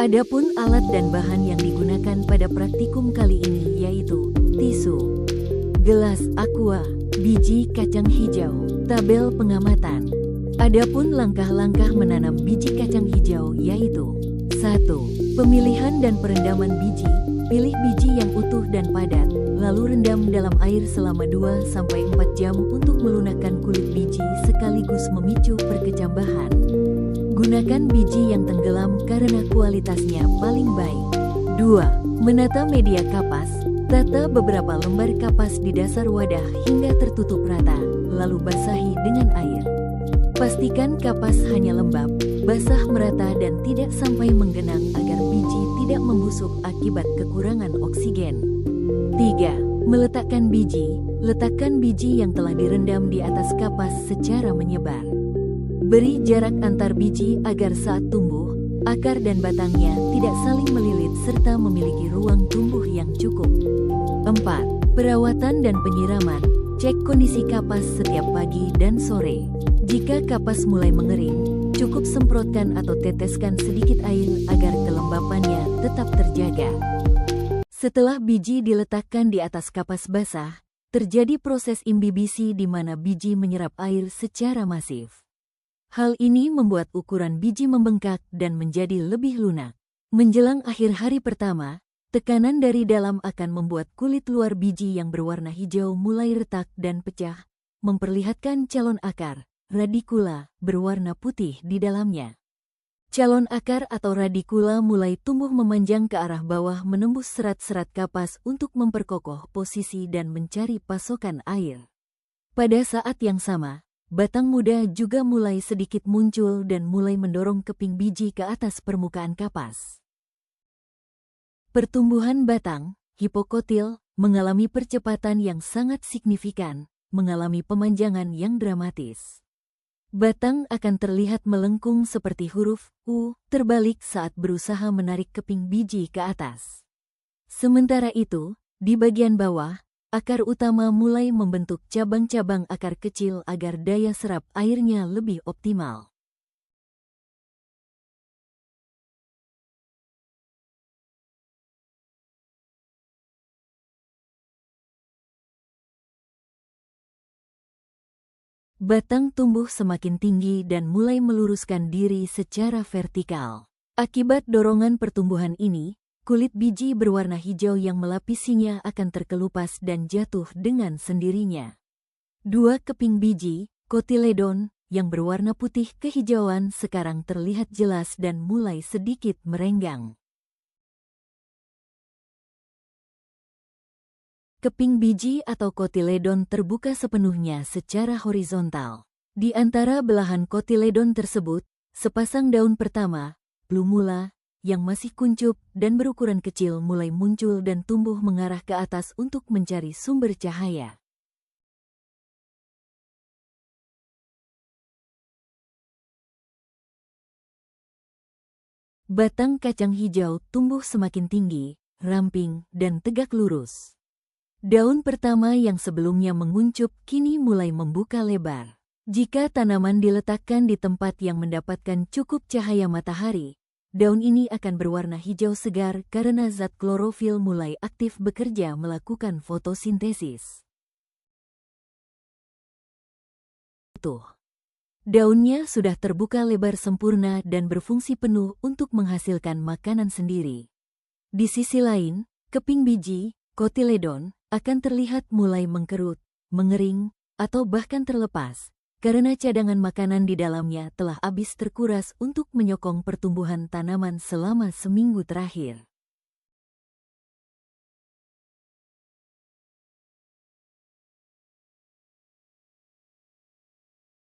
Adapun alat dan bahan yang digunakan pada praktikum kali ini yaitu tisu, gelas aqua, biji kacang hijau, tabel pengamatan. Adapun langkah-langkah menanam biji kacang hijau yaitu 1. Pemilihan dan perendaman biji. Pilih biji yang utuh dan padat, lalu rendam dalam air selama 2-4 jam untuk melunakkan kulit biji sekaligus memicu perkecambahan. Gunakan biji yang tenggelam karena kualitasnya paling baik. 2. Menata media kapas. Tata beberapa lembar kapas di dasar wadah hingga tertutup rata, lalu basahi dengan air. Pastikan kapas hanya lembab, basah merata dan tidak sampai menggenang agar biji tidak membusuk akibat kekurangan oksigen. 3. Meletakkan biji. Letakkan biji yang telah direndam di atas kapas secara menyebar. Beri jarak antar biji agar saat tumbuh, akar dan batangnya tidak saling melilit serta memiliki ruang tumbuh yang cukup. 4. Perawatan dan penyiraman. Cek kondisi kapas setiap pagi dan sore. Jika kapas mulai mengering, cukup semprotkan atau teteskan sedikit air agar kelembapannya tetap terjaga. Setelah biji diletakkan di atas kapas basah, terjadi proses imbibisi di mana biji menyerap air secara masif. Hal ini membuat ukuran biji membengkak dan menjadi lebih lunak. Menjelang akhir hari pertama, tekanan dari dalam akan membuat kulit luar biji yang berwarna hijau mulai retak dan pecah, memperlihatkan calon akar, radikula, berwarna putih di dalamnya. Calon akar atau radikula mulai tumbuh memanjang ke arah bawah menembus serat-serat kapas untuk memperkokoh posisi dan mencari pasokan air. Pada saat yang sama, batang muda juga mulai sedikit muncul dan mulai mendorong keping biji ke atas permukaan kapas. Pertumbuhan batang, hipokotil, mengalami percepatan yang sangat signifikan, mengalami pemanjangan yang dramatis. Batang akan terlihat melengkung seperti huruf U terbalik saat berusaha menarik keping biji ke atas. Sementara itu, di bagian bawah, akar utama mulai membentuk cabang-cabang akar kecil agar daya serap airnya lebih optimal. Batang tumbuh semakin tinggi dan mulai meluruskan diri secara vertikal. Akibat dorongan pertumbuhan ini, kulit biji berwarna hijau yang melapisinya akan terkelupas dan jatuh dengan sendirinya. 2 keping biji, kotiledon, yang berwarna putih kehijauan sekarang terlihat jelas dan mulai sedikit merenggang. Keping biji atau kotiledon terbuka sepenuhnya secara horizontal. Di antara belahan kotiledon tersebut, sepasang daun pertama, plumula, yang masih kuncup dan berukuran kecil mulai muncul dan tumbuh mengarah ke atas untuk mencari sumber cahaya. Batang kacang hijau tumbuh semakin tinggi, ramping, dan tegak lurus. Daun pertama yang sebelumnya menguncup kini mulai membuka lebar. Jika tanaman diletakkan di tempat yang mendapatkan cukup cahaya matahari, daun ini akan berwarna hijau segar karena zat klorofil mulai aktif bekerja melakukan fotosintesis. Daunnya sudah terbuka lebar sempurna dan berfungsi penuh untuk menghasilkan makanan sendiri. Di sisi lain, keping biji, kotiledon, akan terlihat mulai mengkerut, mengering, atau bahkan terlepas, karena cadangan makanan di dalamnya telah habis terkuras untuk menyokong pertumbuhan tanaman selama seminggu terakhir.